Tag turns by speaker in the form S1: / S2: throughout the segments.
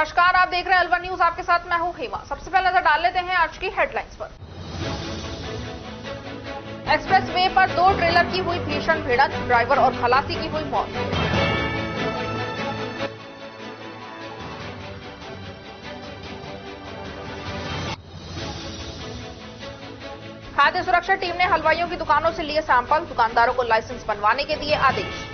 S1: नमस्कार, आप देख रहे हैं अलवर न्यूज। आपके साथ मैं हूं हेमा। सबसे पहले नजर डाल लेते हैं आज की हेडलाइंस पर। एक्सप्रेस वे पर 2 ट्रेलर की हुई भीषण भिड़ंत, ड्राइवर और खलासी की हुई मौत। खाद्य सुरक्षा टीम ने हलवाइयों की दुकानों से लिए सैंपल, दुकानदारों को लाइसेंस बनवाने के दिए आदेश।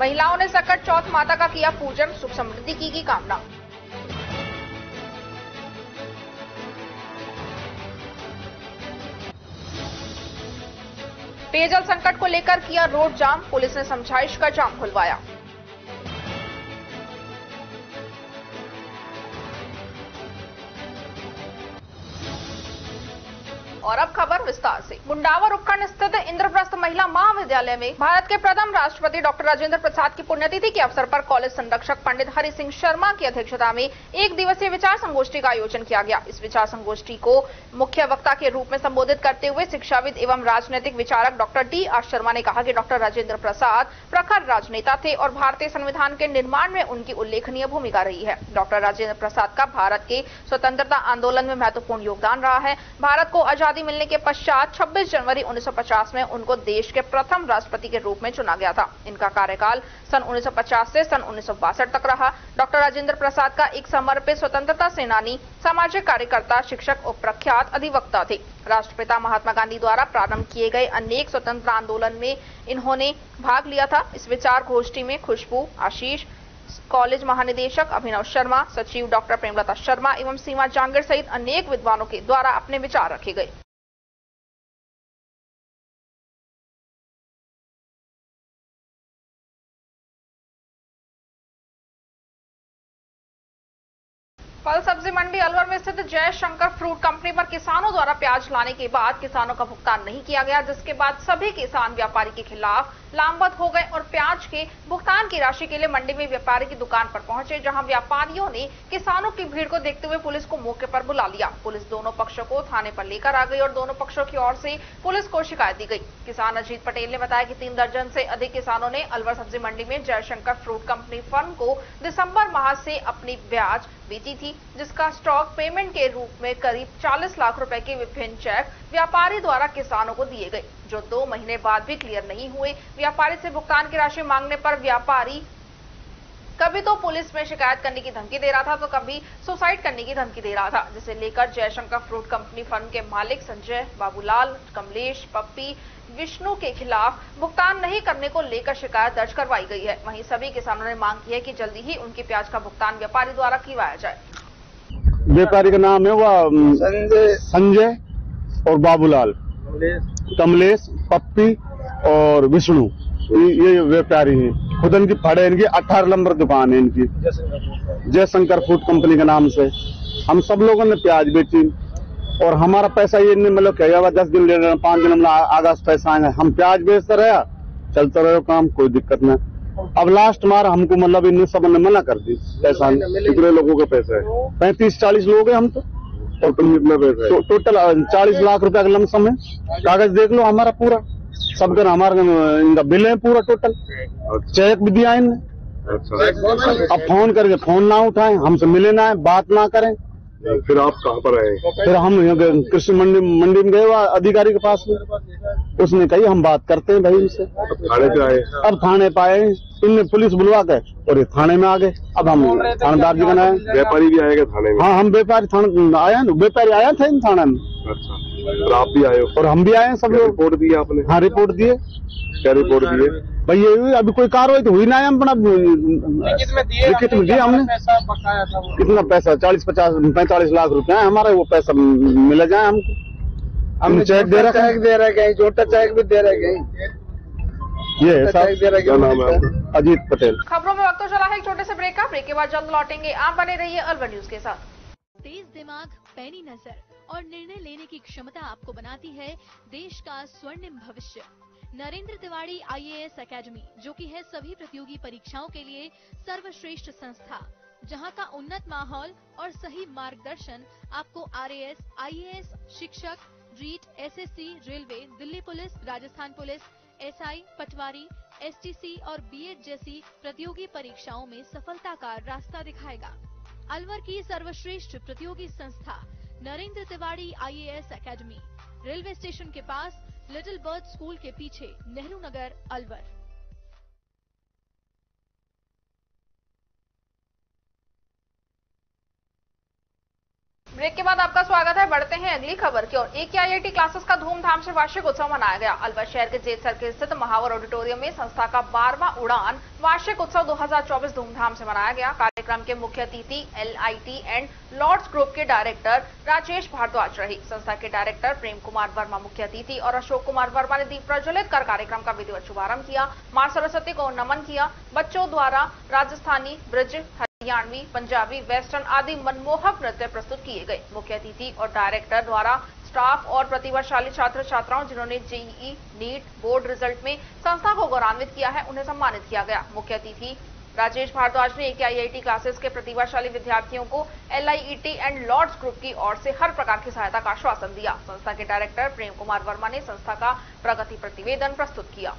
S1: महिलाओं ने सकट चौथ माता का किया पूजन, सुख समृद्धि की कामना। पेयजल संकट को लेकर किया रोड जाम, पुलिस ने समझाइश का जाम खुलवाया। और अब खबर विस्तार से। मुंडावर उपखंड स्थित इंद्रप्रस्थ महिला महाविद्यालय में भारत के प्रथम राष्ट्रपति डॉक्टर राजेंद्र प्रसाद की पुण्यतिथि के अवसर पर कॉलेज संरक्षक पंडित हरि सिंह शर्मा की अध्यक्षता में 1 दिवसीय विचार संगोष्ठी का आयोजन किया गया। इस विचार संगोष्ठी को मुख्य वक्ता के रूप में संबोधित करते हुए शिक्षाविद एवं राजनीतिक विचारक डॉक्टर D.R. शर्मा ने कहा कि डॉक्टर राजेंद्र प्रसाद प्रखर राजनेता थे और भारतीय संविधान के निर्माण में उनकी उल्लेखनीय भूमिका रही है। डॉक्टर राजेंद्र प्रसाद का भारत के स्वतंत्रता आंदोलन में महत्वपूर्ण योगदान रहा है। भारत को आजादी मिलने के पश्चात 26 जनवरी 1950 में उनको देश के प्रथम राष्ट्रपति के रूप में चुना गया था। इनका कार्यकाल सन 1950 से सन 1962 तक रहा। डॉक्टर राजेंद्र प्रसाद का एक समर्पित स्वतंत्रता सेनानी, सामाजिक कार्यकर्ता, शिक्षक और प्रख्यात अधिवक्ता थे। राष्ट्रपिता महात्मा गांधी द्वारा प्रारंभ किए गए अनेक स्वतंत्रता आंदोलन में इन्होंने भाग लिया था। इस विचार गोष्ठी में खुशबू आशीष, कॉलेज महानिदेशक अभिनव शर्मा, सचिव डॉक्टर प्रेमलता शर्मा एवं सीमा जांगीर सहित अनेक विद्वानों के द्वारा अपने विचार रखे गए। फल सब्जी मंडी अलवर में स्थित जयशंकर फ्रूट कंपनी पर किसानों द्वारा प्याज लाने के बाद किसानों का भुगतान नहीं किया गया, जिसके बाद सभी किसान व्यापारी के खिलाफ लामबंद हो गए और प्याज के भुगतान की राशि के लिए मंडी में व्यापारी की दुकान पर पहुंचे, जहां व्यापारियों ने किसानों की भीड़ को देखते हुए पुलिस को मौके पर बुला लिया। पुलिस दोनों पक्षों को थाने पर लेकर आ गई और दोनों पक्षों की ओर से पुलिस को शिकायत दी गई। किसान अजीत पटेल ने बताया कि 3 दर्जन से अधिक किसानों ने अलवर सब्जी मंडी में जयशंकर फ्रूट कंपनी फर्म को दिसंबर माह से अपनी प्याज बेची थी, जिसका स्टॉक पेमेंट के रूप में करीब 40 लाख रुपए के विभिन्न चेक व्यापारी द्वारा किसानों को दिए गए, जो 2 महीने बाद भी क्लियर नहीं हुए। व्यापारी से भुगतान की राशि मांगने पर व्यापारी कभी तो पुलिस में शिकायत करने की धमकी दे रहा था, तो कभी सुसाइड करने की धमकी दे रहा था, जिसे लेकर जयशंकर फ्रूट कंपनी फर्म के मालिक संजय, बाबूलाल, कमलेश, पप्पी, विष्णु के खिलाफ भुगतान नहीं करने को लेकर शिकायत दर्ज करवाई गई है। वहीं सभी किसानों ने मांग की है कि जल्दी ही उनकी प्याज का भुगतान व्यापारी द्वारा किया जाए।
S2: व्यापारी का नाम है वो संजय और बाबूलाल, कमलेश, पप्पी और विष्णु, ये व्यापारी हैं। खुद इनकी फड़े, इनकी 18 नंबर दुकान है इनकी, जयशंकर फूड कंपनी के नाम से। हम सब लोगों ने प्याज बेची और हमारा पैसा ये नहीं, मतलब क्या 10 दिन ले रहे, 5 दिन में आगा पैसा आएंगे। हम प्याज बेचते रहे, चलते रहे काम, कोई दिक्कत नहीं। अब लास्ट मार हमको मतलब इन सब ने मना कर दी पैसा। कितने लोगों के पैसे है? 35-40 लोग हैं हम तो। टोटल कितना पैसा है? टोटल 40 लाख रुपए का लमसम है। कागज देख लो हमारा पूरा, सब हमारा इनका बिल है पूरा टोटल। चेक भी दिया इनने। अब फोन करके फोन ना उठाएं, हमसे मिले ना, बात ना करें।
S3: फिर आप कहाँ पर आए?
S2: फिर हम कृषि मंडी में गए अधिकारी के पास में। उसने कही हम बात करते हैं भाई उनसे।
S3: थाने पे आए?
S2: अब थाने पे आए, इनने पुलिस बुलवा के और ये थाने में आ गए। अब हम थानेदार जी का आए।
S3: व्यापारी भी आएगा थाने में?
S2: हाँ, हम व्यापारी थाने आया ना, व्यापारी आया था इन थाने में।
S3: अच्छा, और आप भी आए हो?
S2: और हम भी आए हैं सब लोग।
S3: रिपोर्ट दी आपने?
S2: हाँ, रिपोर्ट दिए।
S3: क्या रिपोर्ट दिए
S2: भाई? ये अभी कोई कार्रवाई तो हुई ना है। हम अपना लिखित में दिया हमने। कितना पैसा? 40-45 लाख रुपए है हमारा, वो पैसा मिल जाए हमको। हम चेक दे रहे कहीं, छोटा चेक भी दे रहे कहीं। ये है।
S3: क्या नाम है आपका?
S2: अजीत पटेल।
S1: खबरों में वक्त तो चला है एक छोटे से ब्रेक का। ब्रेक के बाद जल्द लौटेंगे। आप बने रहिए अलवर न्यूज के साथ।
S4: तेज दिमाग, पैनी नजर और निर्णय लेने की क्षमता आपको बनाती है देश का स्वर्णिम भविष्य। नरेंद्र तिवारी IAS एकेडमी, जो कि है सभी प्रतियोगी परीक्षाओं के लिए सर्वश्रेष्ठ संस्था, जहां का उन्नत माहौल और सही मार्गदर्शन आपको RAS, IAS शिक्षक, REET, SSC, railway, Delhi police, Rajasthan police, SI, patwari, STC और बीएड जैसी प्रतियोगी परीक्षाओं में सफलता का रास्ता दिखाएगा। अलवर की सर्वश्रेष्ठ प्रतियोगी संस्था Narendra Tiwari IAS academy, railway station के पास, लिटिल बर्ड स्कूल के पीछे, नेहरू नगर, अलवर।
S1: ब्रेक के बाद आपका स्वागत है। बढ़ते हैं अगली खबर की ओर। AKIIT क्लासेस का धूमधाम से वार्षिक उत्सव मनाया गया। अलवर शहर के जेल सर्किल स्थित महावर ऑडिटोरियम में संस्था का 12वां उड़ान वार्षिक उत्सव 2024 धूमधाम से मनाया गया। कार्यक्रम के मुख्य अतिथि LIT एंड लॉर्ड्स ग्रुप के डायरेक्टर राजेश भारद्वाज रहे। संस्था के डायरेक्टर प्रेम कुमार वर्मा मुख्य अतिथि और अशोक कुमार वर्मा ने दीप प्रज्वलित कर कार्यक्रम का विधिवत शुभारंभ किया। मां सरस्वती को नमन किया। बच्चों द्वारा राजस्थानी, ब्रज, हरियाणवी, पंजाबी, वेस्टर्न आदि मनमोहक नृत्य प्रस्तुत किए गए। मुख्य अतिथि और डायरेक्टर द्वारा स्टाफ और प्रतिभाशाली छात्र छात्राओं जिन्होंने जेईई, नीट, बोर्ड रिजल्ट में संस्था को गौरवान्वित किया है, उन्हें सम्मानित किया गया। मुख्य अतिथि राजेश भारद्वाज ने AKIIT क्लासेस के प्रतिभाशाली विद्यार्थियों को LIT एंड लॉर्ड्स ग्रुप की ओर से हर प्रकार की सहायता का आश्वासन दिया। संस्था के डायरेक्टर प्रेम कुमार वर्मा ने संस्था का प्रगति प्रतिवेदन प्रस्तुत किया।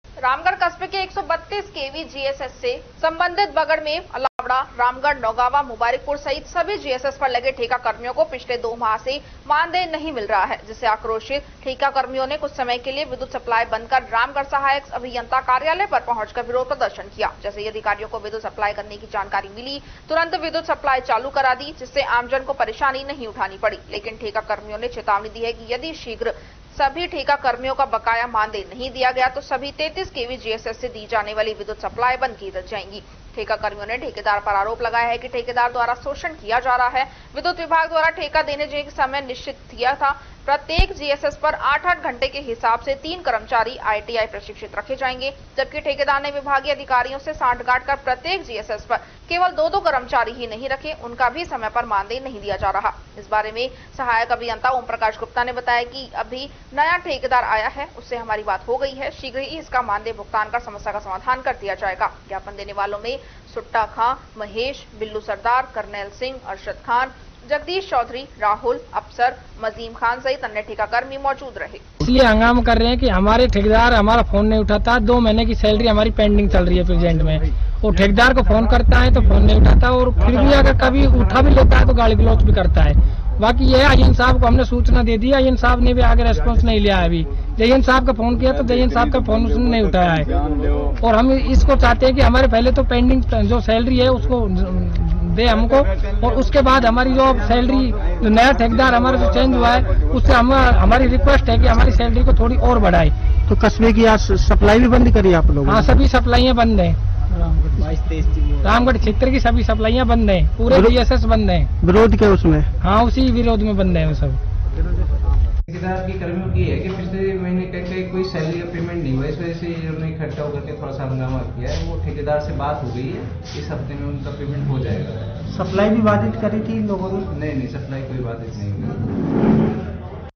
S1: रामगढ़ कस्बे के 132 kV GSS से संबंधित बगड़ में अलावड़ा, रामगढ़, नौगावा, मुबारकपुर सहित सभी GSS पर लगे ठेका कर्मियों को पिछले 2 माह से मानदेय नहीं मिल रहा है, जिससे आक्रोशित ठेका कर्मियों ने कुछ समय के लिए विद्युत सप्लाई बंद कर रामगढ़ सहायक अभियंता कार्यालय पर पहुंचकर विरोध प्रदर्शन किया। जैसे ही अधिकारियों को विद्युत सप्लाई करने की जानकारी मिली, तुरंत विद्युत सप्लाई चालू करा दी, जिससे आमजन को परेशानी नहीं उठानी पड़ी। लेकिन ठेका कर्मियों ने चेतावनी दी है कि यदि शीघ्र सभी ठेका कर्मियों का बकाया मानदेय नहीं दिया गया तो सभी 33 kV GSS से दी जाने वाली विद्युत सप्लाई बंद की जाएंगी। ठेका कर्मियों ने ठेकेदार पर आरोप लगाया है कि ठेकेदार द्वारा शोषण किया जा रहा है। विद्युत विभाग द्वारा ठेका देने के समय निश्चित किया था। प्रत्येक GSS पर 8-8 घंटे के हिसाब से 3 कर्मचारी ITI प्रशिक्षित रखे जाएंगे, जबकि ठेकेदार ने विभागीय अधिकारियों से सांठगांठ कर प्रत्येक GSS पर केवल 2-2 कर्मचारी ही नहीं रखे, उनका भी समय पर मानदेय नहीं दिया जा रहा। इस बारे में सहायक अभियंता ओम प्रकाश गुप्ता ने बताया कि अभी नया ठेकेदार आया है, उससे हमारी बात हो गई है, शीघ्र ही इसका मानदेय भुगतान कर समस्या का समाधान कर दिया जाएगा। ज्ञापन देने वालों में सुट्टा खां, महेश, बिल्लू सरदार, करनैल सिंह, अरशद खान, जगदीश चौधरी, राहुल, अफसर, मजीम खान सहित अन्य ठेकाकर्मी मौजूद रहे।
S5: इसलिए हंगामा कर रहे हैं कि हमारे ठेकेदार हमारा फोन नहीं उठाता। 2 महीने की सैलरी हमारी पेंडिंग चल रही है प्रेजेंट में। वो ठेकेदार को फोन करता है तो फोन नहीं उठाता, और फिर भी अगर कभी उठा भी लेता है तो गाली गलौज भी करता है। बाकी ये आईएन साहब को हमने सूचना दे दी, आईएन साहब ने भी आगे रेस्पॉन्स नहीं लिया है। अभी जयन साहब का फोन किया तो जयन साहब का फोन उसने नहीं उठाया है। और हम इसको चाहते हैं कि हमारे पहले तो पेंडिंग जो सैलरी है उसको दे हमको, और उसके बाद हमारी जो सैलरी, जो नया ठेकेदार हमारा जो चेंज हुआ है उससे हमारी रिक्वेस्ट है कि हमारी सैलरी को थोड़ी और बढ़ाए।
S6: तो कस्बे की आज सप्लाई भी बंद करी आप लोग?
S5: हाँ, सभी सप्लाइयाँ बंद है। रामगढ़ क्षेत्र की सभी सप्लाइयाँ बंद है, पूरे GSS बंद है।
S6: विरोध के उसमें?
S5: हाँ, उसी विरोध में बंद है वो सब।
S7: ठेकेदार की कर्मियों की है कि पिछले महीने का कोई सैलरी का पेमेंट नहीं हुआ, इस वजह से उन्होंने इकट्ठा होकर के थोड़ा सा हंगामा किया है। वो ठेकेदार से बात हो गई है, इस हफ्ते में उनका पेमेंट हो जाएगा।
S6: सप्लाई भी बाधित करी थी लोगों ने?
S7: नहीं, सप्लाई कोई बाधित नहीं हुई।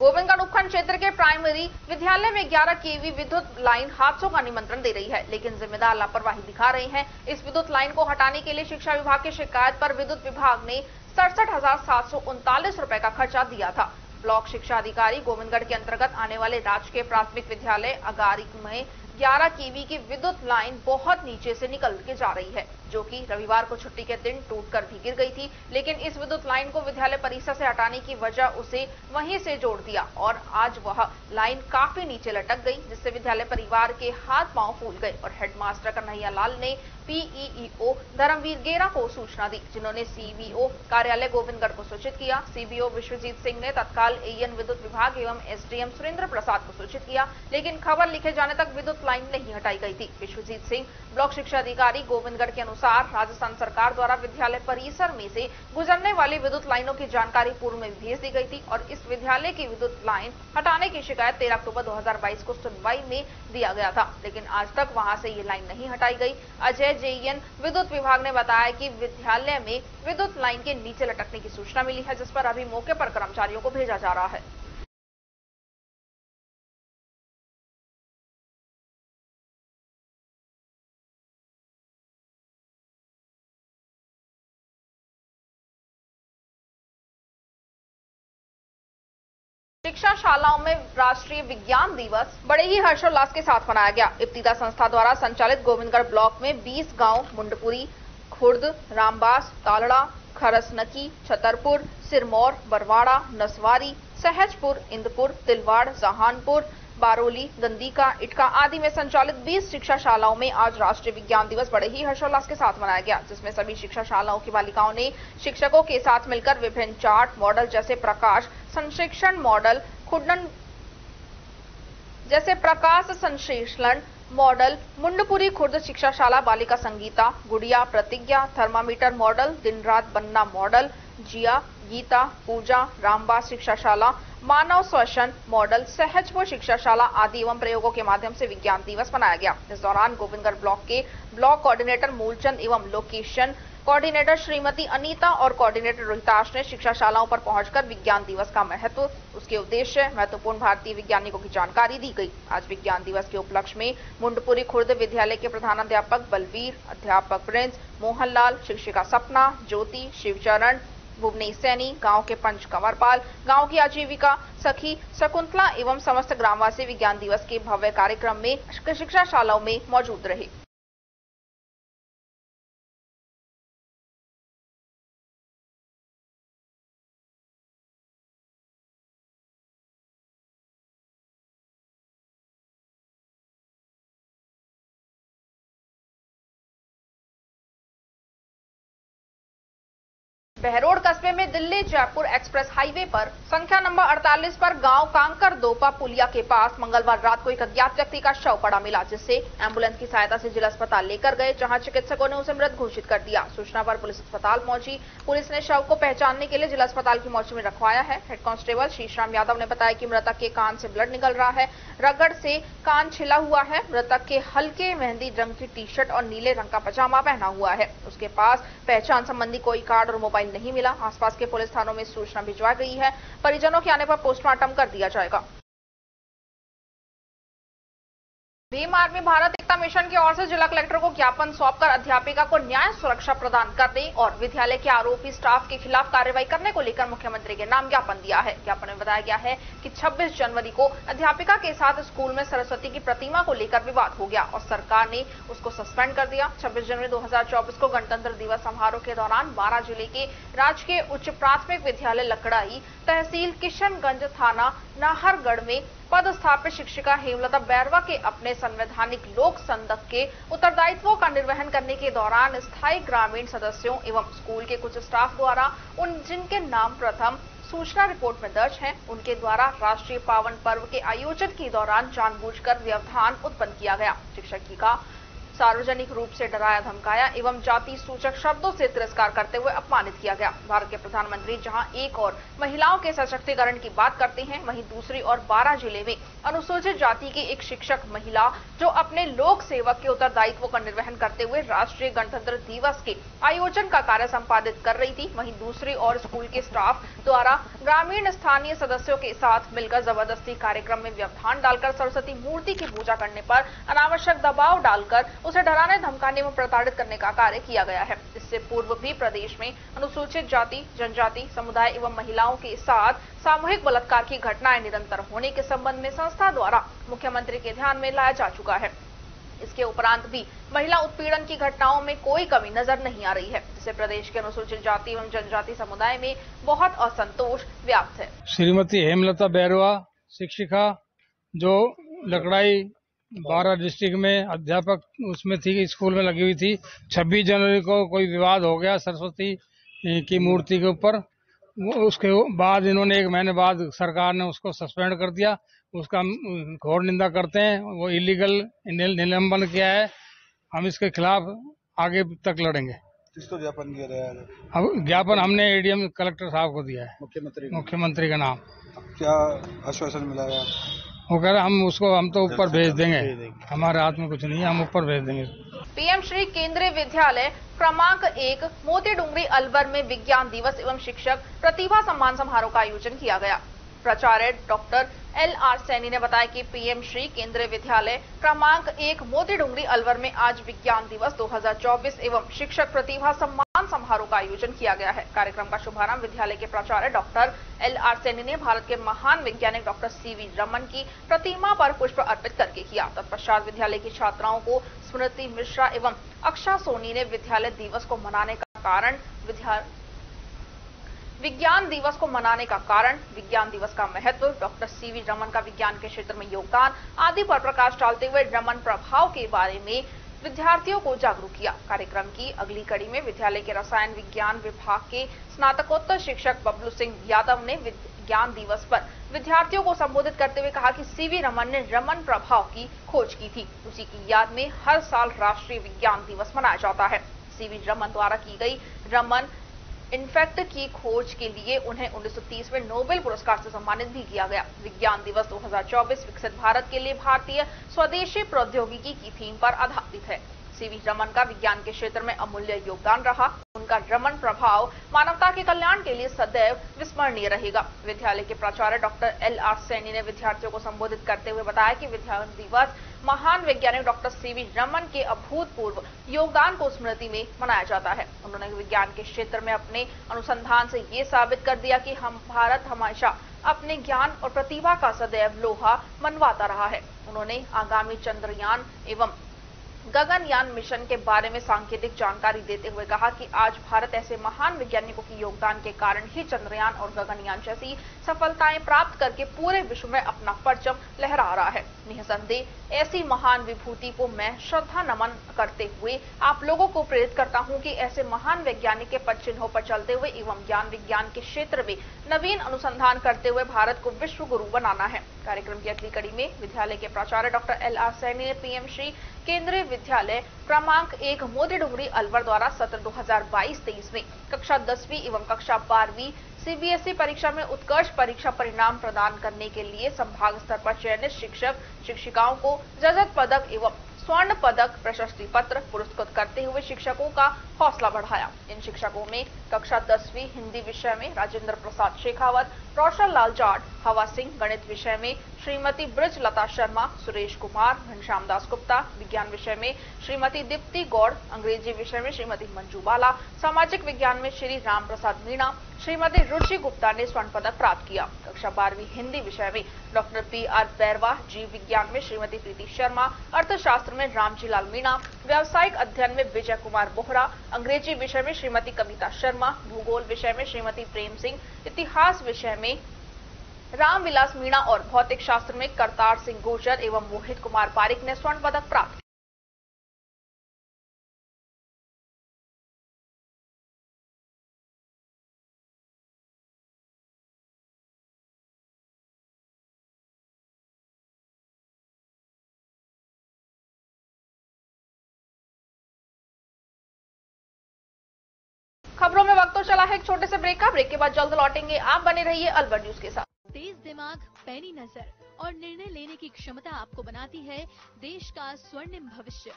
S1: गोविंदगढ़ उपखंड क्षेत्र के प्राइमरी विद्यालय में 11 kV विद्युत लाइन हादसों का निमंत्रण दे रही है, लेकिन जिम्मेदार लापरवाही दिखा रहे हैं। इस विद्युत लाइन को हटाने के लिए शिक्षा विभाग की शिकायत पर विद्युत विभाग ने 67,739 रुपए का खर्चा दिया था। ब्लॉक शिक्षा अधिकारी गोविंदगढ़ के अंतर्गत आने वाले राजकीय प्राथमिक विद्यालय अगारी में 11 kV की विद्युत लाइन बहुत नीचे से निकल के जा रही है, जो कि रविवार को छुट्टी के दिन टूटकर भी गिर गई थी। लेकिन इस विद्युत लाइन को विद्यालय परिसर से हटाने की वजह उसे वहीं से जोड़ दिया और आज वह लाइन काफी नीचे लटक गई, जिससे विद्यालय परिवार के हाथ पांव फूल गए और हेडमास्टर कन्हैया लाल ने PEEO धर्मवीर गेरा को सूचना दी, जिन्होंने CBO कार्यालय गोविंदगढ़ को सूचित किया। CBO विश्वजीत सिंह ने तत्काल AN विद्युत विभाग एवं SDM सुरेंद्र प्रसाद को सूचित किया, लेकिन खबर लिखे जाने तक विद्युत लाइन नहीं हटाई गई थी। विश्वजीत सिंह ब्लॉक शिक्षा अधिकारी गोविंदगढ़ के अनुसार राजस्थान सरकार द्वारा विद्यालय परिसर में से गुजरने वाली विद्युत लाइनों की जानकारी पूर्व में भेज दी गई थी और इस विद्यालय की विद्युत लाइन हटाने की शिकायत 13 अक्टूबर 2022 को सुनवाई में दिया गया था, लेकिन आज तक वहां से ये लाइन नहीं हटाई गई। अजय JN विद्युत विभाग ने बताया कि विद्यालय में विद्युत लाइन के नीचे लटकने की सूचना मिली है, जिस पर अभी मौके पर कर्मचारियों को भेजा जा रहा है। शिक्षा शालाओं में राष्ट्रीय विज्ञान दिवस बड़े ही हर्षोल्लास के साथ मनाया गया। इब्तिदा संस्था द्वारा संचालित गोविंदगढ़ ब्लॉक में 20 गांव मुंडपुरी, खुर्द, रामबास, तालड़ा, खरसनकी, छतरपुर, सिरमौर, बरवाड़ा, नसवारी, सहजपुर, इंदपुर, तिलवाड़, जहानपुर, बारोली, गंदीका, इटका आदि में संचालित 20 शिक्षा शालाओं में आज राष्ट्रीय विज्ञान दिवस बड़े ही हर्षोल्लास के साथ मनाया गया, जिसमें सभी शिक्षा शालाओं की बालिकाओं ने शिक्षकों के साथ मिलकर विभिन्न चार्ट मॉडल जैसे प्रकाश संश्लेषण मॉडल, खुडन जैसे प्रकाश संश्लेषण मॉडल, मुंडपुरी खुर्द शिक्षाशाला बालिका संगीता, गुड़िया, प्रतिज्ञा, थर्मामीटर मॉडल, दिन रात बनना मॉडल, जिया, गीता, पूजा, रामबास शिक्षाशाला, मानव श्वसन मॉडल, सहजपुर शिक्षाशाला आदि एवं प्रयोगों के माध्यम से विज्ञान दिवस मनाया गया। इस दौरान गोविंदगढ़ ब्लॉक के ब्लॉक कोऑर्डिनेटर मूलचंद एवं लोकेशन कोऑर्डिनेटर श्रीमती अनीता और कोऑर्डिनेटर रोहिताश ने शिक्षाशालाओं पर पहुंचकर विज्ञान दिवस का महत्व, उसके उद्देश्य, महत्वपूर्ण भारतीय वैज्ञानिकों की जानकारी दी गई। आज विज्ञान दिवस के उपलक्ष्य में मुंडपुरी खुर्द विद्यालय के प्रधानाध्यापक बलवीर, अध्यापक प्रिंस, मोहनलाल, शिक्षिका सपना, ज्योति, शिवचरण, भुवनेश सैनी, गांव के पंच कंवरपाल, गांव की आजीविका सखी शकुंतला एवं समस्त ग्रामवासी विज्ञान दिवस के भव्य कार्यक्रम में शिक्षा शालाओं में मौजूद रहे। बहरोड कस्बे में दिल्ली जयपुर एक्सप्रेस हाईवे पर संख्या नंबर 48 पर गांव कांकर दोपा पुलिया के पास मंगलवार रात को एक अज्ञात व्यक्ति का शव पड़ा मिला, जिससे एम्बुलेंस की सहायता से जिला अस्पताल लेकर गए, जहां चिकित्सकों ने उसे मृत घोषित कर दिया। सूचना पर पुलिस अस्पताल पहुंची। पुलिस ने शव को पहचानने के लिए जिला अस्पताल की मोर्चे में रखवाया है। हेड कांस्टेबल श्रीश्याम यादव ने बताया कि मृतक के कान से ब्लड निकल रहा है, रगड़ से कान छिला हुआ है। मृतक के हल्के मेहंदी रंग की टी शर्ट और नीले रंग का पजामा पहना हुआ है। उसके पास पहचान संबंधी कोई कार्ड और मोबाइल नहीं मिला। आसपास के पुलिस थानों में सूचना भिजवा गई है। परिजनों के आने पर पोस्टमार्टम कर दिया जाएगा। भीम आर्मी भारत एकता मिशन की ओर से जिला कलेक्टर को ज्ञापन सौंपकर अध्यापिका को न्याय सुरक्षा प्रदान करने और विद्यालय के आरोपी स्टाफ के खिलाफ कार्रवाई करने को लेकर मुख्यमंत्री के नाम ज्ञापन दिया है। ज्ञापन में बताया गया है कि 26 जनवरी को अध्यापिका के साथ स्कूल में सरस्वती की प्रतिमा को लेकर विवाद हो गया और सरकार ने उसको सस्पेंड कर दिया। 26 जनवरी 2024 को गणतंत्र दिवस समारोह के दौरान 12 जिले के राजकीय उच्च प्राथमिक विद्यालय लकड़ाई, तहसील किशनगंज, थाना नाहरगढ़ में पदस्थापित शिक्षिका हेमलता बैरवा के अपने संवैधानिक लोक संदक के उत्तरदायित्वों का निर्वहन करने के दौरान स्थायी ग्रामीण सदस्यों एवं स्कूल के कुछ स्टाफ द्वारा जिनके नाम प्रथम सूचना रिपोर्ट में दर्ज हैं, उनके द्वारा राष्ट्रीय पावन पर्व के आयोजन के दौरान जानबूझकर व्यवधान उत्पन्न किया गया। शिक्षकी का सार्वजनिक रूप से डराया धमकाया एवं जाति सूचक शब्दों से तिरस्कार करते हुए अपमानित किया गया। भारत के प्रधानमंत्री जहां एक और महिलाओं के सशक्तिकरण की बात करते हैं, वहीं दूसरी ओर 12 जिले में अनुसूचित जाति की एक शिक्षक महिला जो अपने लोक सेवक के उत्तरदायित्व का निर्वहन करते हुए राष्ट्रीय गणतंत्र दिवस के आयोजन का कार्य संपादित कर रही थी, वहीं दूसरी ओर स्कूल के स्टाफ द्वारा ग्रामीण स्थानीय सदस्यों के साथ मिलकर जबरदस्ती कार्यक्रम में व्यवधान डालकर सरस्वती मूर्ति की पूजा करने पर अनावश्यक दबाव डालकर उसे डराने धमकाने में प्रताड़ित करने का कार्य किया गया है। इससे पूर्व भी प्रदेश में अनुसूचित जाति जनजाति समुदाय एवं महिलाओं के साथ सामूहिक बलात्कार की घटनाएं निरंतर होने के संबंध में संस्था द्वारा मुख्यमंत्री के ध्यान में लाया जा चुका है। इसके उपरांत भी महिला उत्पीड़न की घटनाओं में कोई कमी नजर नहीं आ रही है, जिससे प्रदेश के अनुसूचित जाति एवं जनजाति समुदाय में बहुत असंतोष व्याप्त है।
S5: श्रीमती हेमलता बैरवा शिक्षिका जो लकड़ाई 12 डिस्ट्रिक्ट में अध्यापक उसमें थी, स्कूल में लगी हुई थी। 26 जनवरी को कोई विवाद हो गया सरस्वती की मूर्ति के ऊपर। उसके बाद इन्होंने 1 महीने बाद सरकार ने उसको सस्पेंड कर दिया। उसका घोर निंदा करते हैं। वो इलीगल निलंबन किया है। हम इसके खिलाफ आगे तक लड़ेंगे।
S2: किसको ज्ञापन दे रहे हैं?
S5: अब ज्ञापन हमने एडीएम कलेक्टर साहब को दिया है, मुख्यमंत्री का नाम।
S2: क्या आश्वासन मिला है?
S5: वो कह रहे हम तो ऊपर भेज देंगे, हमारे हाथ में कुछ नहीं है, हम ऊपर भेज देंगे।
S1: पीएम श्री केंद्रीय विद्यालय क्रमांक 1 मोती डूंगरी अलवर में विज्ञान दिवस एवं शिक्षक प्रतिभा सम्मान समारोह का आयोजन किया गया। प्राचार्य डॉक्टर LR सैनी ने बताया कि पीएम श्री केंद्रीय विद्यालय क्रमांक 1 मोती डूंगरी अलवर में आज विज्ञान दिवस 2024 एवं शिक्षक प्रतिभा सम्मान समारोह का आयोजन किया गया है। कार्यक्रम का शुभारंभ विद्यालय के प्राचार्य डॉक्टर LR सैनी ने भारत के महान वैज्ञानिक डॉक्टर CV रमन की प्रतिमा पर पुष्प अर्पित करके किया। तत्पश्चात विद्यालय की छात्राओं को स्मृति मिश्रा एवं अक्षा सोनी ने विद्यालय दिवस को मनाने का कारण विज्ञान दिवस का महत्व, डॉक्टर CV रमन का विज्ञान के क्षेत्र में योगदान आदि पर प्रकाश डालते हुए रमन प्रभाव के बारे में विद्यार्थियों को जागरूक किया। कार्यक्रम की अगली कड़ी में विद्यालय के रसायन विज्ञान विभाग के स्नातकोत्तर शिक्षक बबलू सिंह यादव ने विज्ञान दिवस पर विद्यार्थियों को संबोधित करते हुए कहा कि CV रमन ने रमन प्रभाव की खोज की थी। उसी की याद में हर साल राष्ट्रीय विज्ञान दिवस मनाया जाता है। CV रमन द्वारा की गई रमन इन्फेक्ट की खोज के लिए उन्हें 1930 में नोबेल पुरस्कार से सम्मानित भी किया गया। विज्ञान दिवस 2024 विकसित भारत के लिए भारतीय स्वदेशी प्रौद्योगिकी की थीम पर आधारित है। CV रमन का विज्ञान के क्षेत्र में अमूल्य योगदान रहा। उनका रमन प्रभाव मानवता के कल्याण के लिए सदैव विस्मरणीय रहेगा। विद्यालय के प्राचार्य डॉक्टर LR सैनी ने विद्यार्थियों को संबोधित करते हुए बताया कि विज्ञान दिवस महान वैज्ञानिक डॉक्टर CV रमन के अभूतपूर्व योगदान को स्मृति में मनाया जाता है। उन्होंने विज्ञान के क्षेत्र में अपने अनुसंधान से ये साबित कर दिया कि भारत हमेशा अपने ज्ञान और प्रतिभा का सदैव लोहा मनवाता रहा है। उन्होंने आगामी चंद्रयान एवं गगनयान मिशन के बारे में सांकेतिक जानकारी देते हुए कहा कि आज भारत ऐसे महान वैज्ञानिकों के योगदान के कारण ही चंद्रयान और गगनयान जैसी सफलताएं प्राप्त करके पूरे विश्व में अपना परचम लहरा रहा है। निसंदेह ऐसी महान विभूति को मैं श्रद्धा नमन करते हुए आप लोगों को प्रेरित करता हूं कि ऐसे महान वैज्ञानिक के पद चिन्हों पर चलते हुए एवं ज्ञान विज्ञान के क्षेत्र में नवीन अनुसंधान करते हुए भारत को विश्व गुरु बनाना है। कार्यक्रम की अगली कड़ी में विद्यालय के प्राचार्य डॉक्टर LR सैनी ने PM श्री केंद्रीय विद्यालय क्रमांक 1 मोदी डुंगरी अलवर द्वारा सत्र 2022-23 में कक्षा 10वीं एवं कक्षा 12वीं CBSE परीक्षा में उत्कर्ष परीक्षा परिणाम प्रदान करने के लिए संभाग स्तर पर चयनित शिक्षक शिक्षिकाओं को रजत पदक एवं स्वर्ण पदक प्रशस्ति पत्र पुरस्कृत करते हुए शिक्षकों का हौसला बढ़ाया। इन शिक्षकों में कक्षा 10वीं हिंदी विषय में राजेंद्र प्रसाद शेखावत, रोशन लाल जाट, हवा सिंह, गणित विषय में श्रीमती ब्रज लता शर्मा, सुरेश कुमार, घनश्याम दास गुप्ता, विज्ञान विषय में श्रीमती दीप्ति गौड़, अंग्रेजी विषय में श्रीमती मंजू बाला, सामाजिक विज्ञान में श्री राम प्रसाद मीणा, श्रीमती रुचि गुप्ता ने स्वर्ण पदक प्राप्त किया। कक्षा 12वीं हिंदी विषय में डॉक्टर PR बैरवा, जीव विज्ञान में श्रीमती प्रीति शर्मा, अर्थशास्त्र में रामजी लाल मीणा, व्यावसायिक अध्ययन में विजय कुमार बोहरा, अंग्रेजी विषय में श्रीमती कविता शर्मा, भूगोल विषय में श्रीमती प्रेम सिंह, इतिहास विषय में रामविलास मीणा और भौतिक शास्त्र में करतार सिंह गुर्जर एवं मोहित कुमार पारिक ने स्वर्ण पदक प्राप्त किया। खबरों में वक्त तो चला है एक छोटे से ब्रेक का। ब्रेक के बाद जल्द लौटेंगे। आप बने रहिए अलवर न्यूज के साथ।
S4: तेज दिमाग, पैनी नजर और निर्णय लेने की क्षमता आपको बनाती है देश का स्वर्णिम भविष्य।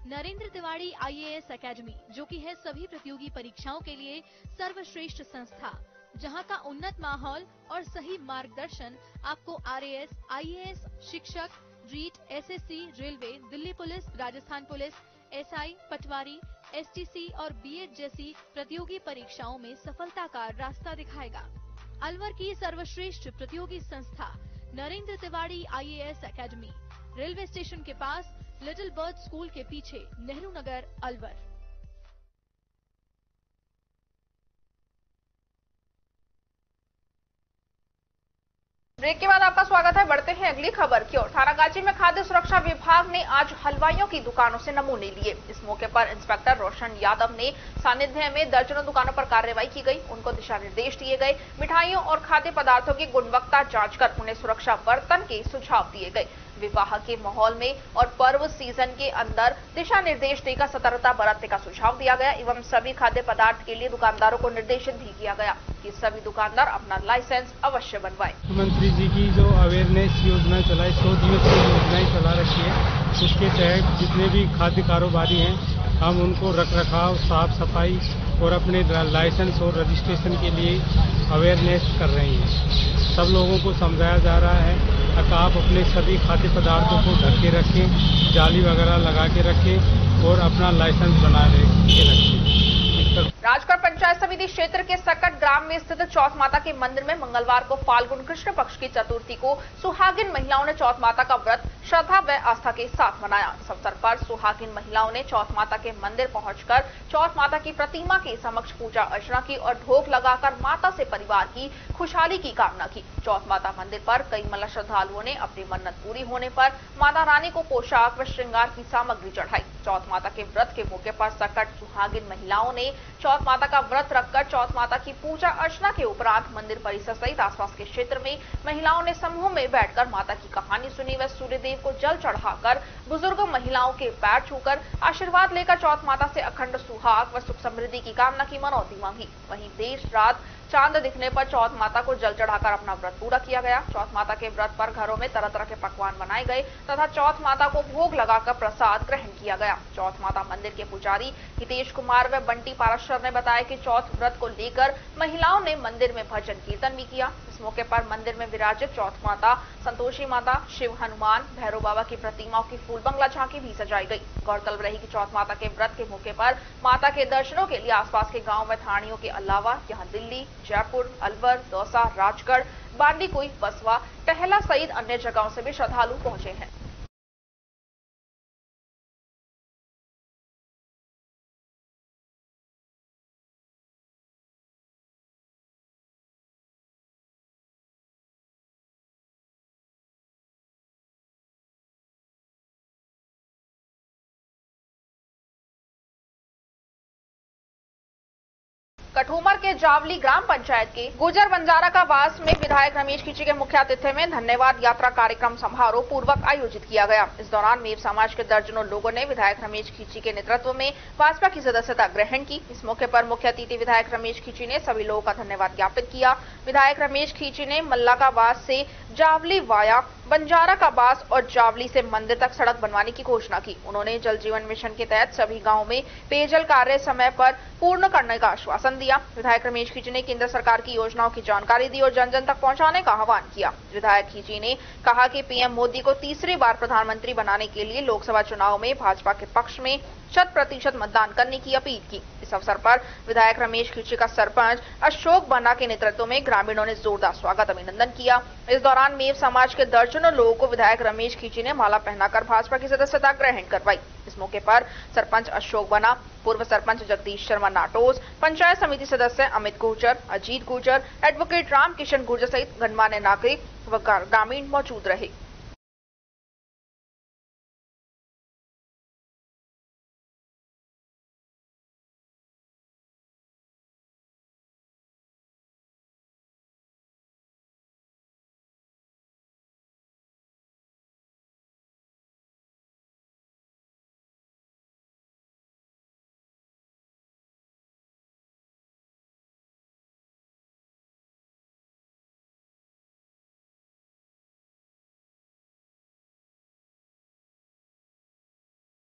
S4: नरेंद्र तिवारी IAS एकेडमी, जो कि है सभी प्रतियोगी परीक्षाओं के लिए सर्वश्रेष्ठ संस्था, जहां का उन्नत माहौल और सही मार्गदर्शन आपको RAS, IAS, शिक्षक, REET, SSC, railway, Delhi police, Rajasthan police, SI, patwari, STC और B.Ed जैसी प्रतियोगी परीक्षाओं में सफलता का रास्ता दिखाएगा। अलवर की सर्वश्रेष्ठ प्रतियोगी संस्था Narendra Tiwari IAS academy, railway station के पास, लिटिल बर्ड स्कूल के पीछे, नेहरू नगर, अलवर।
S1: ब्रेक के बाद आपका स्वागत है। बढ़ते हैं अगली खबर की ओर। थानागाजी में खाद्य सुरक्षा विभाग ने आज हलवाइयों की दुकानों से नमूने लिए। इस मौके पर इंस्पेक्टर रोशन यादव ने सानिध्य में दर्जनों दुकानों पर कार्रवाई की गई। उनको दिशा निर्देश दिए गए। मिठाइयों और खाद्य पदार्थों की गुणवत्ता जांच कर उन्हें सुरक्षा बर्तन के सुझाव दिए गए। विवाह के माहौल में और पर्व सीजन के अंदर दिशा निर्देश देकर सतर्कता बरतने का सुझाव दिया गया एवं सभी खाद्य पदार्थ के लिए दुकानदारों को निर्देशित भी किया गया कि सभी दुकानदार अपना लाइसेंस अवश्य बनवाएं।
S5: मुख्यमंत्री जी की जो अवेयरनेस योजना चलाई, 100 दिवसीय योजनाएं चला रखी है, उसके तहत जितने भी खाद्य कारोबारी हैं हम उनको रखरखाव, साफ सफाई और अपने लाइसेंस और रजिस्ट्रेशन के लिए अवेयरनेस कर रहे हैं। सब लोगों को समझाया जा रहा है कि आप अपने सभी खाद्य पदार्थों को ढक के रखें, जाली वगैरह लगा के रखें और अपना लाइसेंस बना के रखें।
S1: राजगढ़ पंचायत समिति क्षेत्र के सकट ग्राम में स्थित चौथ माता के मंदिर में मंगलवार को फाल्गुन कृष्ण पक्ष की चतुर्थी को सुहागिन महिलाओं ने चौथ माता का व्रत श्रद्धा व आस्था के साथ मनाया। इस अवसर पर सुहागिन महिलाओं ने चौथ माता के मंदिर पहुंचकर चौथ माता की प्रतिमा के समक्ष पूजा अर्चना की और भोग लगाकर माता से परिवार की खुशहाली की कामना की। चौथ माता मंदिर पर कई महिला श्रद्धालुओं ने अपनी मन्नत पूरी होने पर माता रानी को पोशाक व श्रृंगार की सामग्री चढ़ाई। चौथ माता के व्रत के मौके पर सकट सुहागिन महिलाओं ने चौथ माता का व्रत रखकर चौथ माता की पूजा अर्चना के उपरांत मंदिर परिसर सहित आसपास के क्षेत्र में महिलाओं ने समूह में बैठकर माता की कहानी सुनी व सूर्यदेव को जल चढ़ाकर बुजुर्ग महिलाओं के पैर छूकर आशीर्वाद लेकर चौथ माता से अखंड सुहाग व सुख समृद्धि की कामना की मनौती मांगी। वहीं देर रात चांद दिखने पर चौथ माता को जल चढ़ाकर अपना व्रत पूरा किया गया। चौथ माता के व्रत पर घरों में तरह तरह के पकवान बनाए गए तथा चौथ माता को भोग लगाकर प्रसाद ग्रहण किया गया। चौथ माता मंदिर के पुजारी हितेश कुमार व बंटी पाराशर ने बताया कि चौथ व्रत को लेकर महिलाओं ने मंदिर में भजन कीर्तन भी किया। इस मौके पर मंदिर में विराजित चौथ माता, संतोषी माता, शिव हनुमान, भैरव बाबा की प्रतिमाओं की फूल बंगला झांकी भी सजाई गई। गौरतलब रही कि चौथ माता के व्रत के मौके पर माता के दर्शनों के लिए आसपास के गांव व थानियों के अलावा यहां दिल्ली, जयपुर, अलवर, दौसा, राजगढ़, बांदीकुई, बसवा, टहला सहित अन्य जगहों से भी श्रद्धालु पहुंचे हैं। कठूमर के जावली ग्राम पंचायत के गुजर बंजारा का वास में विधायक रमेश खींची के मुख्य आतिथ्य में धन्यवाद यात्रा कार्यक्रम समारोह पूर्वक आयोजित किया गया। इस दौरान मेव समाज के दर्जनों लोगों ने विधायक रमेश खींची के नेतृत्व में भाजपा की सदस्यता ग्रहण की। इस मौके पर मुख्य अतिथि विधायक रमेश खींची ने सभी लोगों का धन्यवाद ज्ञापित किया। विधायक रमेश खींची ने मल्ला का वास से जावली वाया बंजारा का बास और जावली से मंदिर तक सड़क बनवाने की घोषणा की। उन्होंने जल जीवन मिशन के तहत सभी गांवों में पेयजल कार्य समय पर पूर्ण करने का आश्वासन दिया। विधायक रमेश खींची ने केंद्र सरकार की योजनाओं की जानकारी दी और जन जन तक पहुंचाने का आह्वान किया। विधायक खींची ने कहा कि पीएम मोदी को तीसरी बार प्रधानमंत्री बनाने के लिए लोकसभा चुनाव में भाजपा के पक्ष में 100% मतदान करने की अपील की। इस अवसर पर विधायक रमेश खींची का सरपंच अशोक बन्ना के नेतृत्व में ग्रामीणों ने जोरदार स्वागत अभिनंदन किया। इस दौरान मेव समाज के दर्जनों लोगों को विधायक रमेश खींची ने माला पहनाकर भाजपा की सदस्यता ग्रहण करवाई। इस मौके पर सरपंच अशोक बन्ना, पूर्व सरपंच जगदीश शर्मा नाटोज, पंचायत समिति सदस्य अमित गुर्जर, अजीत गुर्जर, एडवोकेट राम किशन गुर्जर सहित गणमान्य नागरिक व ग्रामीण मौजूद रहे।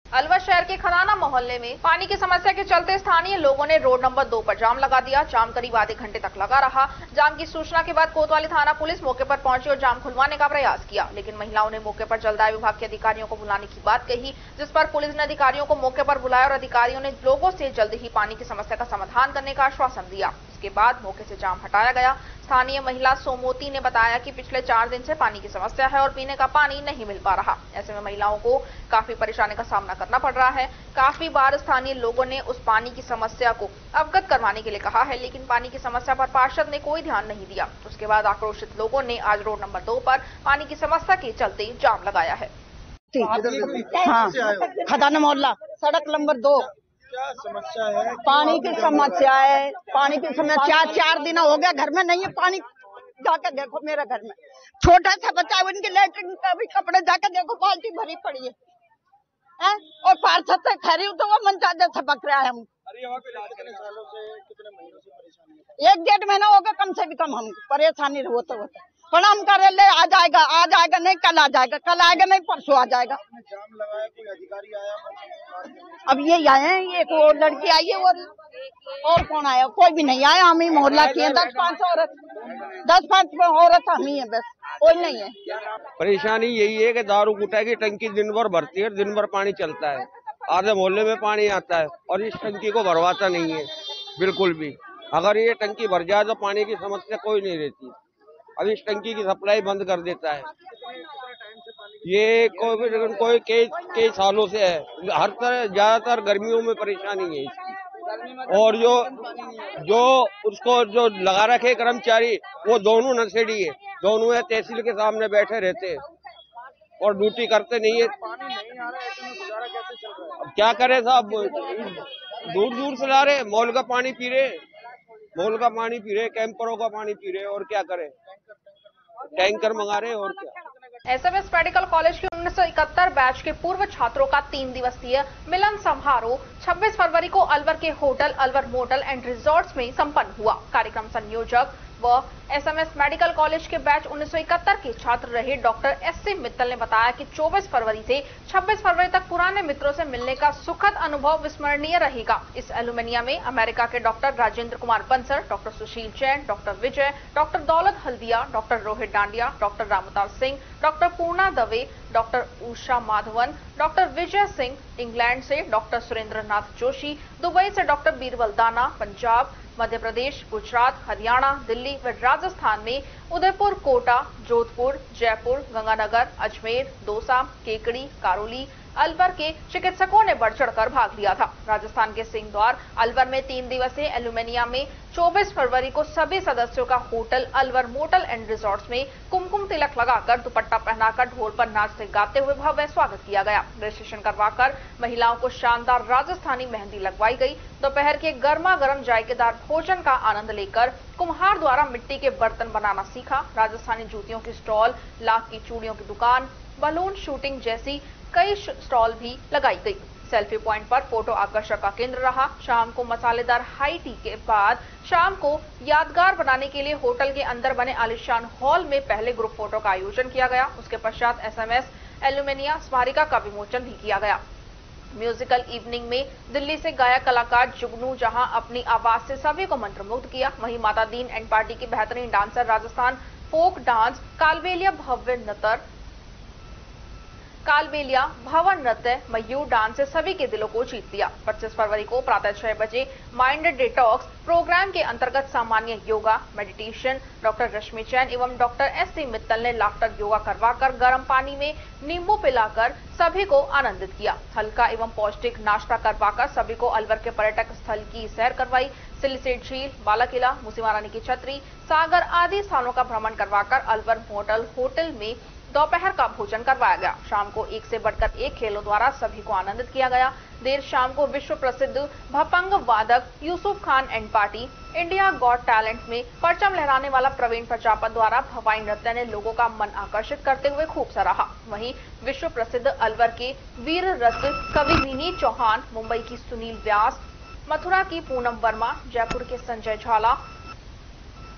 S1: अलवर शहर के खनाना मोहल्ले में पानी की समस्या के चलते स्थानीय लोगों ने रोड नंबर 2 पर जाम लगा दिया। जाम करीब आधे घंटे तक लगा रहा। जाम की सूचना के बाद कोतवाली थाना पुलिस मौके पर पहुंची और जाम खुलवाने का प्रयास किया, लेकिन महिलाओं ने मौके पर जलदाय विभाग के अधिकारियों को बुलाने की बात कही, जिस पर पुलिस ने अधिकारियों को मौके पर बुलाया और अधिकारियों ने लोगों से जल्द ही पानी की समस्या का समाधान करने का आश्वासन दिया। इसके बाद मौके से जाम हटाया गया। स्थानीय महिला सोमोती ने बताया कि पिछले 4 दिन से पानी की समस्या है और पीने का पानी नहीं मिल पा रहा। ऐसे में महिलाओं को काफी परेशानी का सामना करना पड़ रहा है। काफी बार स्थानीय लोगों ने उस पानी की समस्या को अवगत करवाने के लिए कहा है, लेकिन पानी की समस्या पर पार्षद ने कोई ध्यान नहीं दिया। उसके बाद आक्रोशित लोगों ने आज रोड नंबर 2 पर पानी की समस्या के चलते जाम लगाया है।
S8: हाँ, खदाना मोहल्ला, सड़क नंबर 2।
S6: क्या समस्या है?
S8: पानी की समस्या है। पानी की समस्या 4 दिन हो गया, घर में नहीं है पानी। जाकर देखो मेरे घर में छोटा सा बच्चा है, उनके लेटरिन का भी कपड़े जाकर देखो, बाल्टी भरी पड़ी है। और पार्षद से खरी तो वो मंचादे से पक रहा है। हम
S6: कितने सालों से, कितने महीनों से परेशानी है?
S8: 1-1.5 महीना हो गया कम से भी कम। हम परेशानी होते होते प्रणाम करे ले, आ जाएगा नहीं, कल आ जाएगा, कल आएगा नहीं, परसों आ जाएगा।
S6: जाम लगाया, कोई अधिकारी आया?
S8: अब ये आए हैं, एक वो लड़की आई है और कौन आया? कोई भी नहीं आया। हम ही मोहल्ला की 10-5 औरत, 10-5 औरत हम ही है, बस कोई नहीं है।
S9: परेशानी यही है कि दारू कुटा की टंकी दिन भर भरती है, दिन भर पानी चलता है, आधे मोहल्ले में पानी आता है और इस टंकी को भरवाता नहीं है। बिल्कुल भी। अगर ये टंकी भर जाए तो पानी की समस्या कोई नहीं रहती। अब इस टंकी की सप्लाई बंद कर देता है। ये कोई कई सालों से है। हर तरह ज्यादातर गर्मियों में परेशानी है इसकी। और जो उसको जो लगा रखे कर्मचारी वो दोनों नशेड़ी है। दोनों है तहसील के सामने बैठे रहते हैं और ड्यूटी करते नहीं है। अब क्या करे साहब, दूर दूर से ला रहे, मॉल का पानी पी रहे, कैंपरों का पानी पी रहे, और क्या करे, टैंकर मंगा रहे और क्या।
S1: एसएमएस मेडिकल कॉलेज के 1971 बैच के पूर्व छात्रों का 3 दिवसीय मिलन समारोह 26 फरवरी को अलवर के hotel Alwar motel and resorts में संपन्न हुआ। कार्यक्रम संयोजक व एसएमएस मेडिकल कॉलेज के बैच 1971 के छात्र रहे डॉक्टर एससी मित्तल ने बताया कि 24 फरवरी से 26 फरवरी तक पुराने मित्रों से मिलने का सुखद अनुभव विस्मरणीय रहेगा। इस एलुमिनिया में अमेरिका के doctor Rajendra Kumar Bansar, doctor Sushil Jain, doctor Vijay, doctor Daulat Haldia, doctor Rohit Dandia, doctor Ramdas Singh, doctor Purna Dave, doctor Usha Madhavan, doctor Vijay Singh, England से डॉक्टर सुरेंद्र नाथ जोशी, दुबई से डॉक्टर बीरबल दाना, पंजाब, मध्य प्रदेश, गुजरात, हरियाणा, दिल्ली व राजस्थान में उदयपुर, कोटा, जोधपुर, जयपुर, गंगानगर, अजमेर, दौसा, केकड़ी, कारोली, अलवर के चिकित्सकों ने बढ़ चढ़कर भाग लिया था। राजस्थान के सिंहद्वार अलवर में 3 दिवसीय एलुमिनिया में 24 फरवरी को सभी सदस्यों का hotel Alwar motel and resorts में कुमकुम तिलक लगाकर दुपट्टा पहनाकर ढोल पर नाचते गाते हुए भव्य स्वागत किया गया। रजिस्ट्रेशन करवाकर महिलाओं को शानदार राजस्थानी मेहंदी लगवाई गई। दोपहर के गर्मा गर्म जायकेदार भोजन का आनंद लेकर कुम्हार द्वारा मिट्टी के बर्तन बनाना सीखा। राजस्थानी जूतियों की स्टॉल, लाख की चूड़ियों की दुकान, बलून शूटिंग जैसी कई स्टॉल भी लगाई गई। सेल्फी पॉइंट पर फोटो आकर्षक का केंद्र रहा। शाम को मसालेदार हाई टी के बाद शाम को यादगार बनाने के लिए होटल के अंदर बने आलीशान हॉल में पहले ग्रुप फोटो का आयोजन किया गया। उसके पश्चात एसएमएस एल्यूमिनिया स्मारिका का विमोचन भी किया गया। म्यूजिकल इवनिंग में दिल्ली से गायक कलाकार जुगनू जहां अपनी आवाज से सभी को मंत्रमुग्ध किया, वहीं माता दीन एंड पार्टी की बेहतरीन dancer Rajasthan folk dance Kalbelia भवन नृत्य मयूर डांस से सभी के दिलों को जीत लिया। 25 फरवरी को प्रातः 6 बजे माइंड डिटॉक्स प्रोग्राम के अंतर्गत सामान्य योगा मेडिटेशन डॉक्टर रश्मि जैन एवं डॉक्टर एससी मित्तल ने लाफ्टर योगा करवाकर गर्म पानी में नींबू पिलाकर सभी को आनंदित किया। हल्का एवं पौष्टिक नाश्ता करवाकर सभी को अलवर के पर्यटक स्थल की सैर करवाई। सिलिसेट झील, बाला किला, मूसी महारानी की छतरी, सागर आदि स्थानों का भ्रमण करवाकर अलवर मोटल होटल में दोपहर का भोजन करवाया गया। शाम को एक से बढ़कर एक खेलों द्वारा सभी को आनंदित किया गया। देर शाम को विश्व प्रसिद्ध भपंग वादक Yusuf Khan and party, India got talent में परचम लहराने वाला प्रवीण प्रजापत द्वारा भवाई नृत्य ने लोगों का मन आकर्षित करते हुए खूब सराहा। वहीं विश्व प्रसिद्ध अलवर के वीर रत्न कवि विनीत चौहान, मुंबई की सुनील व्यास, मथुरा की पूनम वर्मा, जयपुर के संजय झाला,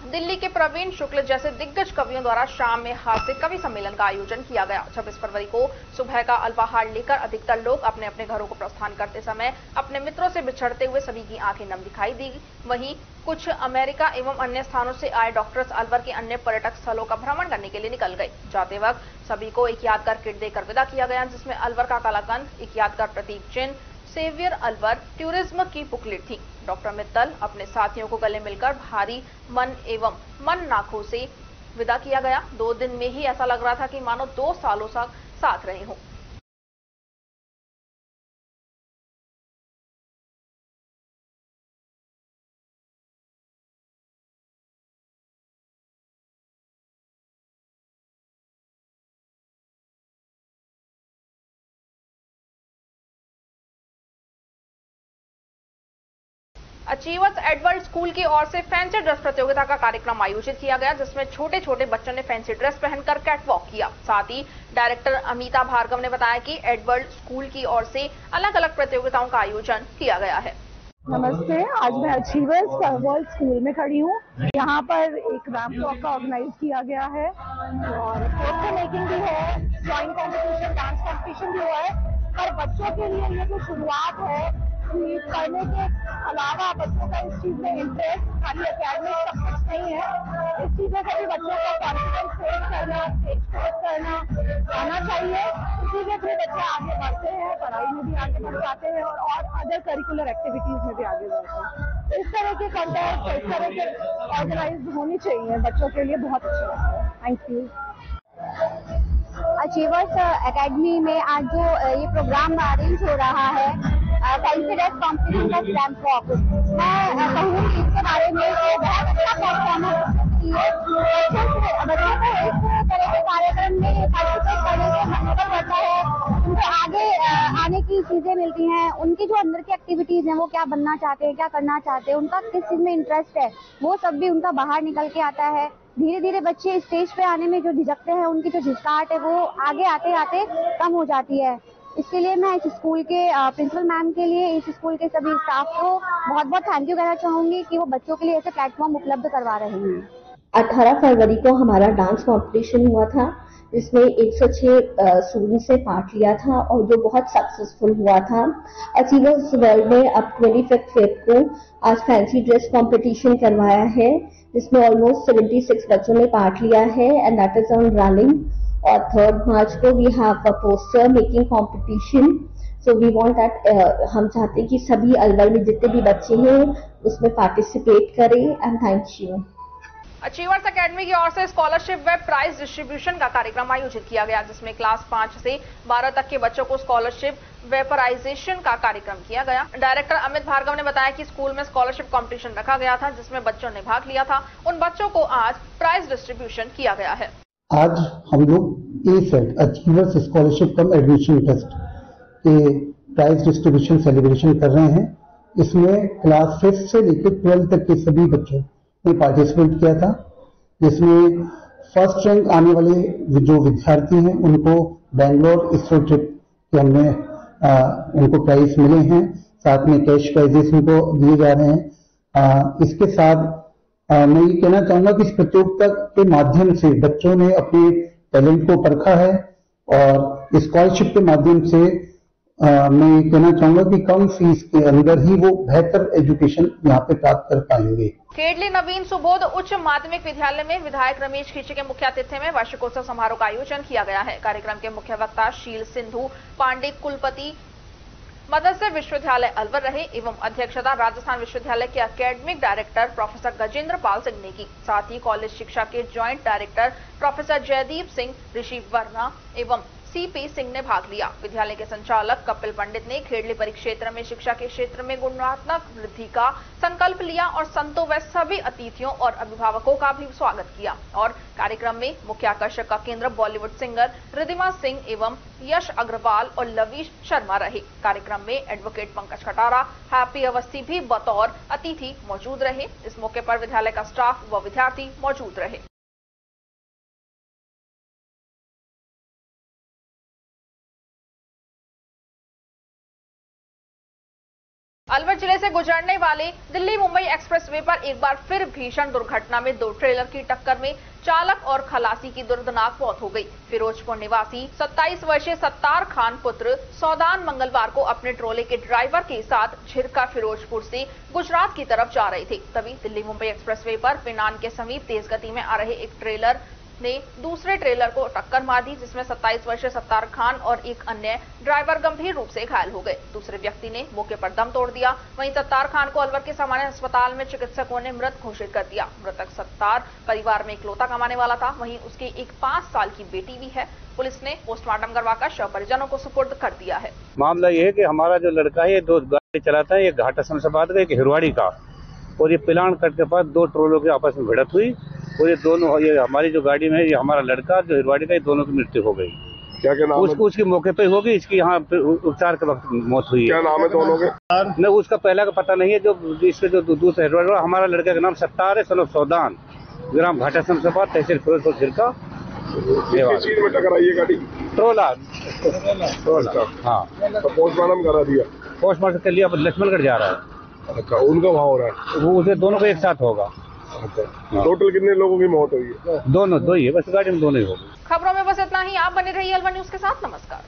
S1: दिल्ली के प्रवीण शुक्ल जैसे दिग्गज कवियों द्वारा शाम में हास्य कवि सम्मेलन का आयोजन किया गया। 26 फरवरी को सुबह का अल्पाहार लेकर अधिकतर लोग अपने अपने घरों को प्रस्थान करते समय अपने मित्रों से बिछड़ते हुए सभी की आंखें नम दिखाई दी। वहीं कुछ अमेरिका एवं अन्य स्थानों से आए डॉक्टर्स अलवर के अन्य पर्यटक स्थलों का भ्रमण करने के लिए निकल गए। जाते वक्त सभी को एक यादगार किट देकर विदा किया गया, जिसमें अलवर का कलाकंद, एक यादगार प्रतीक चिन्ह, सेवियर अलवर टूरिज्म की बुकलेट थी। डॉक्टर मित्तल अपने साथियों को गले मिलकर भारी मन एवं मन नाखों से विदा किया गया। 2 दिन में ही ऐसा लग रहा था कि मानो 2 सालों तक साथ रहे हों। अचीवर्स एडवर्ड स्कूल की ओर से फैंसी ड्रेस प्रतियोगिता का कार्यक्रम आयोजित किया गया, जिसमें छोटे छोटे बच्चों ने फैंसी ड्रेस पहनकर कैटवॉक किया। साथ ही डायरेक्टर अमिता भार्गव ने बताया कि एडवर्ड स्कूल की ओर से अलग अलग प्रतियोगिताओं का आयोजन किया गया है।
S10: नमस्ते, आज मैं अचीवर्स वर्ल्ड स्कूल में खड़ी हूँ। यहाँ पर एक रैंप वॉक का ऑर्गेनाइज किया गया है और पोस्टर मेकिंग भी है, ड्राइंग कॉम्पिटिशन, डांस कॉम्पिटिशन भी हुआ है। पर बच्चों के लिए ये जो शुरुआत है पढ़ने के अलावा बच्चों का इस चीज में इंटरेस्ट खाली एकेडमिक सब कुछ नहीं है। इस चीजों से भी बच्चों को कॉन्फिडेंस क्रिएट करना, एक्सपोज करना आना चाहिए, इसीलिए फिर बच्चे आगे बढ़ते बढ़ते हैं, पढ़ाई में भी आगे बढ़ पाते हैं और अदर करिकुलर एक्टिविटीज में भी आगे बढ़ते हैं। इस तरह के कॉन्टेस्ट, इस तरह के ऑर्गेनाइज होनी चाहिए बच्चों के लिए, बहुत अच्छा लगता है। Thank you.
S11: अचीवर्स एकेडमी में आज जो ये प्रोग्राम अरेंज हो रहा है, फैंसी ड्रेस कॉम्पिटिशन का स्लैम वॉक, मैं कहूँगी इसके बारे में कि बहुत अच्छा प्लेटफॉर्म है बच्चों को इस तरह के कार्यक्रम में पार्टिसिपेट करने से मनोबल बढ़ता है, उनको आगे आने की चीजें मिलती हैं, उनकी जो अंदर की एक्टिविटीज हैं, वो क्या बनना चाहते हैं, क्या करना चाहते हैं, उनका किस चीज में इंटरेस्ट है, वो सब भी उनका बाहर निकल के आता है। धीरे धीरे बच्चे स्टेज पे आने में जो झिझकते हैं, उनकी जो झिझकाहट है वो आगे आते आते कम हो जाती है। इसके लिए मैं इस स्कूल के प्रिंसिपल मैम के लिए, इस स्कूल के सभी स्टाफ को बहुत बहुत थैंक यू कहना चाहूंगी कि वो बच्चों के लिए ऐसे प्लेटफॉर्म उपलब्ध करवा रहे हैं।
S12: 18 फरवरी को हमारा डांस कंपटीशन हुआ था, जिसमें 106 स्टूडेंट्स ने पार्ट लिया था और जो बहुत सक्सेसफुल हुआ था। अचीवर्स वर्ल्ड ने अब 25 फेब को आज फैंसी ड्रेस कंपटीशन करवाया है, जिसमें ऑलमोस्ट 76 बच्चों ने पार्ट लिया है and that is on running. और 3 मार्च को we have a poster making competition, so we want that, हम चाहते हैं कि सभी अलवर में जितने भी बच्चे हैं उसमें पार्टिसिपेट करें and thank you.
S1: Achievers academy की ओर से स्कॉलरशिप व प्राइज डिस्ट्रीब्यूशन का कार्यक्रम आयोजित किया गया, जिसमें क्लास 5 से 12 तक के बच्चों को स्कॉलरशिप व प्राइजेशन का कार्यक्रम किया गया। डायरेक्टर अमित भार्गव ने बताया कि स्कूल में स्कॉलरशिप कंपटीशन रखा गया था, जिसमें बच्चों ने भाग लिया था। उन बच्चों को आज प्राइज डिस्ट्रीब्यूशन किया गया है।
S13: आज हम लोग एसेट अचीवर्स स्कॉलरशिप कम एडमिशन टेस्ट के प्राइज डिस्ट्रीब्यूशन सेलिब्रेशन कर रहे हैं। इसमें क्लास 5 से लेकर 12 तक के सभी बच्चों ने पार्टिसिपेट किया था, जिसमें फर्स्ट रैंक आने वाले जो विद्यार्थी हैं उनको बैंगलोर इसरो ट्रिप के हमने उनको प्राइज मिले हैं, साथ में कैश प्राइजेस उनको दिए जा रहे हैं। इसके साथ मैं ये कहना चाहूंगा कि इस प्रतियोगिता के माध्यम से बच्चों ने अपने टैलेंट को परखा है और स्कॉलरशिप के माध्यम से मैं ये कहना चाहूंगा कि कम फीस के अंदर ही वो बेहतर एजुकेशन यहाँ पे प्राप्त कर पाएंगे।
S1: खेडली नवीन सुबोध उच्च माध्यमिक विद्यालय में विधायक रमेश खींची के मुख्य आतिथ्य में वार्षिकोत्सव समारोह का आयोजन किया गया है। कार्यक्रम के मुख्य वक्ता शील सिंधु पांडे कुलपति मदरसे विश्वविद्यालय अलवर रहे एवं अध्यक्षता राजस्थान विश्वविद्यालय के academic director professor Gajendra Pal Singh ने की। साथ ही कॉलेज शिक्षा के joint director professor Jaideep Singh, Rishi Verma एवं सीपी सिंह ने भाग लिया। विद्यालय के संचालक कपिल पंडित ने खेडली परिक्षेत्र में शिक्षा के क्षेत्र में गुणात्मक वृद्धि का संकल्प लिया और संतों व सभी अतिथियों और अभिभावकों का भी स्वागत किया। और कार्यक्रम में मुख्य आकर्षक का केंद्र बॉलीवुड सिंगर रिद्धिमा सिंह एवं यश अग्रवाल और लवीश शर्मा रहे। कार्यक्रम में एडवोकेट पंकज खटारा, हैप्पी अवस्थी भी बतौर अतिथि मौजूद रहे। इस मौके पर विद्यालय का स्टाफ व विद्यार्थी मौजूद रहे। अलवर जिले से गुजरने वाले दिल्ली मुंबई एक्सप्रेसवे पर एक बार फिर भीषण दुर्घटना में 2 ट्रेलर की टक्कर में चालक और खलासी की दर्दनाक मौत हो गई। फिरोजपुर निवासी 27 वर्षीय सत्तार खान पुत्र सौदान मंगलवार को अपने ट्रोले के ड्राइवर के साथ झिरका फिरोजपुर से गुजरात की तरफ जा रहे थे। तभी दिल्ली मुंबई एक्सप्रेसवे पर पिनान के समीप तेज गति में आ रहे एक ट्रेलर ने दूसरे ट्रेलर को टक्कर मार दी, जिसमें 27 वर्षीय सत्तार खान और एक अन्य ड्राइवर गंभीर रूप से घायल हो गए। दूसरे व्यक्ति ने मौके पर दम तोड़ दिया। वहीं सत्तार खान को अलवर के सामान्य अस्पताल में चिकित्सकों ने मृत घोषित कर दिया। मृतक सत्तार परिवार में इकलौता कमाने वाला था। वहीं उसकी एक 5 साल की बेटी भी है। पुलिस ने पोस्टमार्टम करवाकर शव परिजनों को सुपुर्द कर दिया है। मामला यह है कि हमारा जो लड़का है 2 गाड़ी चलाता है, एक घाटा शमशाबाद का, एक हिरवाड़ी का, और ये पिलान कट के पास 2 ट्रोलों के आपस में भिड़त हुई और ये दोनों, ये हमारी जो गाड़ी में, ये हमारा लड़का जो हिरवाड़ी का, ये दोनों की मृत्यु हो गई। क्या नाम है? उसकी मौके पे होगी, इसकी यहाँ उपचार के वक्त मौत हुई है। क्या नाम है दोनों के? नहीं, उसका पहला का पता नहीं है। जो इसमें जो दूसरा हिरवाड़ी, हमारा लड़के का नाम सत्तार है, सन ऑफ सौदान, ग्राम घाटा शमशाबाद, तहसील फिरोजपुर झिरका। गाड़ी ट्रोला। हाँ, पोस्टमार्टम करा दिया। पोस्टमार्टम के लिए अब लक्ष्मणगढ़ जा रहा है। अच्छा, उनका वहाँ हो रहा है? वो उसे दोनों को एक साथ होगा। टोटल कितने लोगों की मौत हुई है? दोनों, 2 ही है बस, गाड़ी में 2 ही होगी। खबरों में बस इतना ही। आप बने रहिए अलवर न्यूज के साथ। नमस्कार।